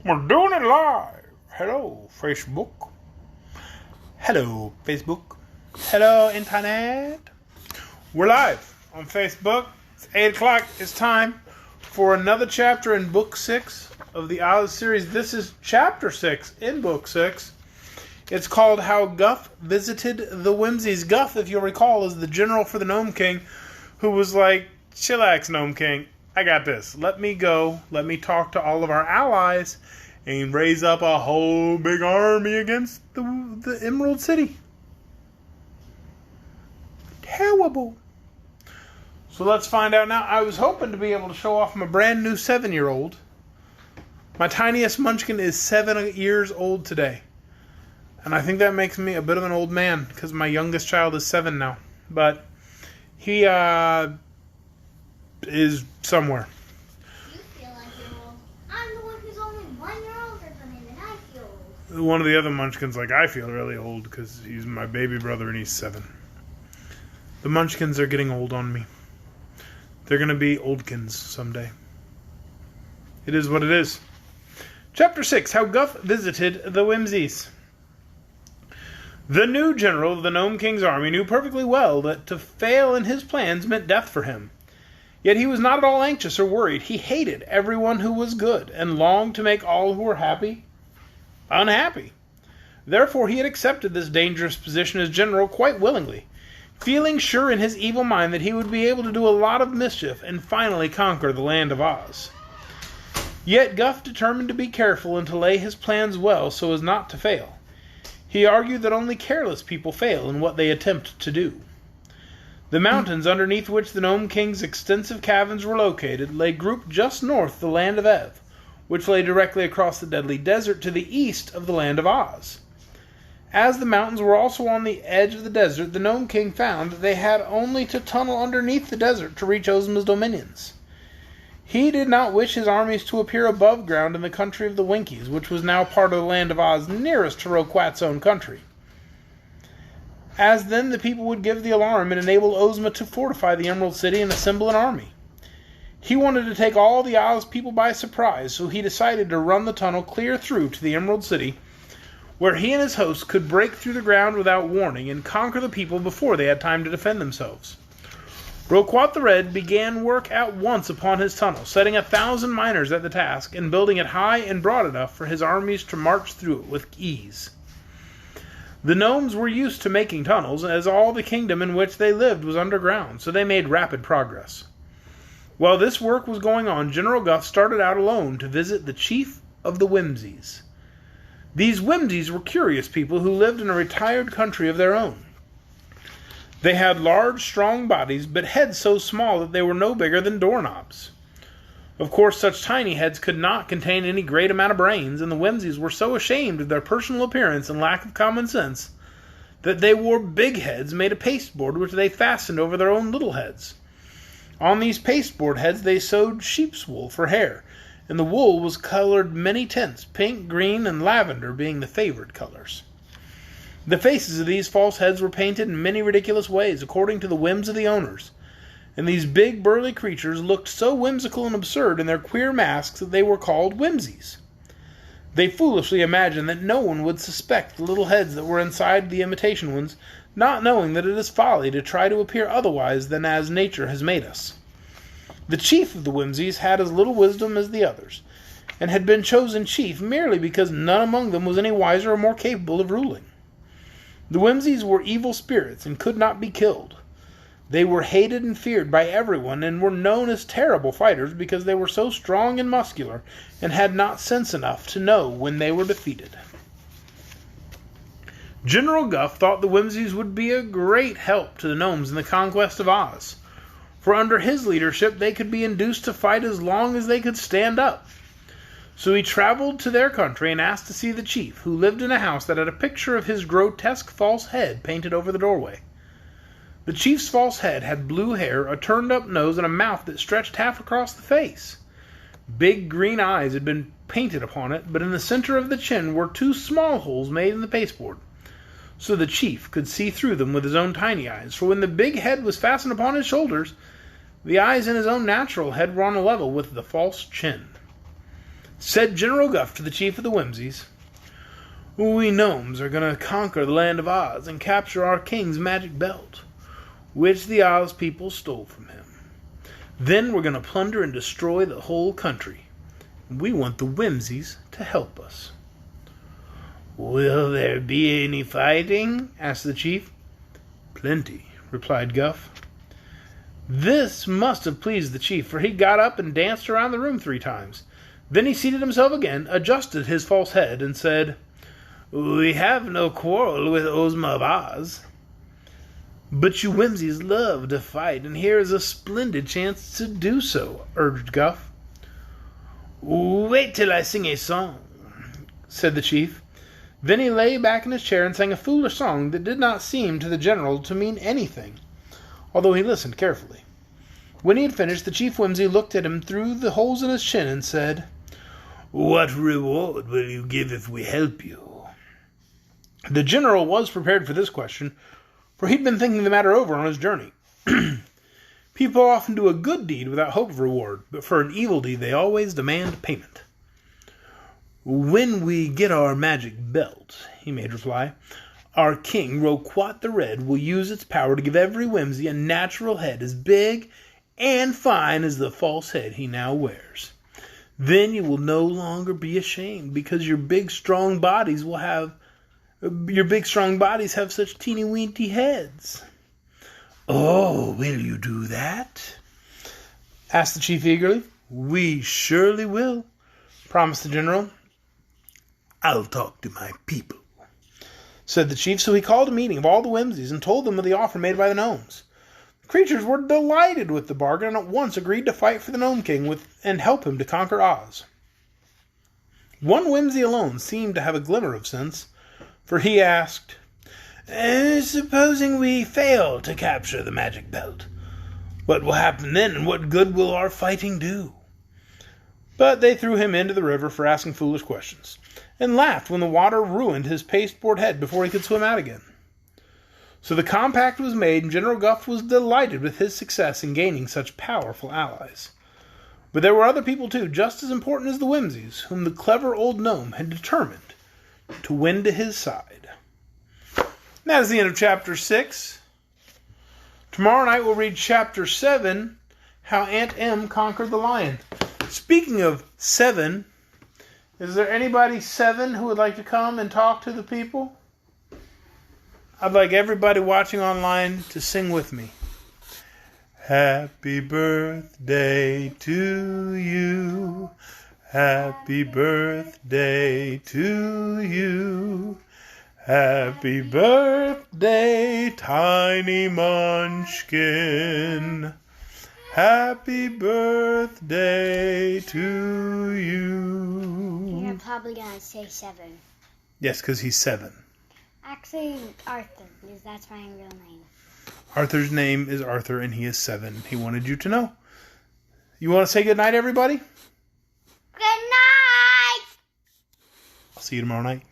We're doing it live. Hello, Facebook. Hello, Facebook. Hello, Internet. We're live on Facebook. It's 8 o'clock. It's time for another chapter in Book 6 of the Oz series. This is Chapter 6 in Book 6. It's called How Guph Visited the Whimsies. Guph, if you'll recall, is the general for the Gnome King who was like, chillax, Gnome King. I got this. Let me go. Let me talk to all of our allies and raise up a whole big army against the Emerald City. Terrible. So let's find out now. I was hoping to be able to show off my brand new 7-year-old. My tiniest munchkin is 7 years old today. And I think that makes me a bit of an old man because my youngest child is 7 now. But he is somewhere. You feel like you're old. I'm the one who's only 1 year older than him, and I feel old. One of the other munchkins, like, I feel really old because he's my baby brother and he's 7. The munchkins are getting old on me. They're going to be oldkins someday. It is what it is. Chapter 6, How Guph Visited the Whimsies. The new general of the Gnome King's army knew perfectly well that to fail in his plans meant death for him. Yet he was not at all anxious or worried. He hated everyone who was good, and longed to make all who were happy unhappy. Therefore he had accepted this dangerous position as general quite willingly, feeling sure in his evil mind that he would be able to do a lot of mischief and finally conquer the land of Oz. Yet Guph determined to be careful and to lay his plans well so as not to fail. He argued that only careless people fail in what they attempt to do. The mountains underneath which the Gnome King's extensive caverns were located lay grouped just north of the land of Ev, which lay directly across the deadly desert to the east of the land of Oz. As the mountains were also on the edge of the desert, the Gnome King found that they had only to tunnel underneath the desert to reach Ozma's dominions. He did not wish his armies to appear above ground in the country of the Winkies, which was now part of the land of Oz nearest to Roquat's own country, as then the people would give the alarm and enable Ozma to fortify the Emerald City and assemble an army. He wanted to take all the Oz people by surprise, so he decided to run the tunnel clear through to the Emerald City, where he and his hosts could break through the ground without warning and conquer the people before they had time to defend themselves. Roquat the Red began work at once upon his tunnel, setting 1,000 miners at the task and building it high and broad enough for his armies to march through it with ease. The gnomes were used to making tunnels, as all the kingdom in which they lived was underground, so they made rapid progress. While this work was going on, General Guph started out alone to visit the chief of the Whimsies. These Whimsies were curious people who lived in a retired country of their own. They had large, strong bodies, but heads so small that they were no bigger than doorknobs. Of course, such tiny heads could not contain any great amount of brains, and the Whimsies were so ashamed of their personal appearance and lack of common sense that they wore big heads made of pasteboard which they fastened over their own little heads. On these pasteboard heads they sewed sheep's wool for hair, and the wool was colored many tints, pink, green, and lavender being the favored colors. The faces of these false heads were painted in many ridiculous ways according to the whims of the owners, and these big burly creatures looked so whimsical and absurd in their queer masks that they were called Whimsies. They foolishly imagined that no one would suspect the little heads that were inside the imitation ones, not knowing that it is folly to try to appear otherwise than as nature has made us. The chief of the Whimsies had as little wisdom as the others, and had been chosen chief merely because none among them was any wiser or more capable of ruling. The Whimsies were evil spirits and could not be killed. They were hated and feared by everyone and were known as terrible fighters because they were so strong and muscular and had not sense enough to know when they were defeated. General Guph thought the Whimsies would be a great help to the gnomes in the conquest of Oz, for under his leadership they could be induced to fight as long as they could stand up. So he traveled to their country and asked to see the chief, who lived in a house that had a picture of his grotesque false head painted over the doorway. The chief's false head had blue hair, a turned-up nose, and a mouth that stretched half across the face. Big green eyes had been painted upon it, but in the center of the chin were 2 small holes made in the pasteboard, so the chief could see through them with his own tiny eyes, for when the big head was fastened upon his shoulders, the eyes in his own natural head were on a level with the false chin. Said General Guph to the chief of the Whimsies, "We gnomes are going to conquer the land of Oz and capture our king's magic belt, which the Oz people stole from him. Then we're going to plunder and destroy the whole country. We want the Whimsies to help us." "Will there be any fighting?" asked the chief. "Plenty," replied Guph. This must have pleased the chief, for he got up and danced around the room 3 times. Then he seated himself again, adjusted his false head, and said, "We have no quarrel with Ozma of Oz." "But you Whimsies love to fight, and here is a splendid chance to do so," urged Guph. "Wait till I sing a song," said the chief. Then he lay back in his chair and sang a foolish song that did not seem to the general to mean anything, although he listened carefully. When he had finished, the chief Whimsy looked at him through the holes in his chin and said, "What reward will you give if we help you?" The general was prepared for this question, for he'd been thinking the matter over on his journey. People often do a good deed without hope of reward, but for an evil deed they always demand payment. "When we get our magic belt," he made reply, "our king, Roquat the Red, will use its power to give every Whimsy a natural head as big and fine as the false head he now wears. Then you will no longer be ashamed, because your big strong bodies have such teeny-weeny heads." "Oh, will you do that?" asked the chief eagerly. "We surely will," promised the general. "I'll talk to my people," said the chief. So he called a meeting of all the Whimsies and told them of the offer made by the gnomes. The creatures were delighted with the bargain and at once agreed to fight for the Gnome King and help him to conquer Oz. One Whimsy alone seemed to have a glimmer of sense, for he asked, "Supposing we fail to capture the magic belt, what will happen then, and what good will our fighting do?" But they threw him into the river for asking foolish questions, and laughed when the water ruined his pasteboard head before he could swim out again. So the compact was made, and General Guph was delighted with his success in gaining such powerful allies. But there were other people too, just as important as the Whimsies, whom the clever old gnome had determined to win to his side. And that is the end of Chapter 6. Tomorrow night we'll read Chapter 7, How Aunt Em Conquered the Lion. Speaking of 7, is there anybody 7 who would like to come and talk to the people? I'd like everybody watching online to sing with me. Happy birthday to you. Happy birthday to you. Happy birthday, tiny munchkin. Happy birthday to you. You're probably going to say 7. Yes, because he's 7. Actually, Arthur, because that's my real name. Arthur's name is Arthur, and he is 7. He wanted you to know. You want to say good night, everybody? Good night! I'll see you tomorrow night.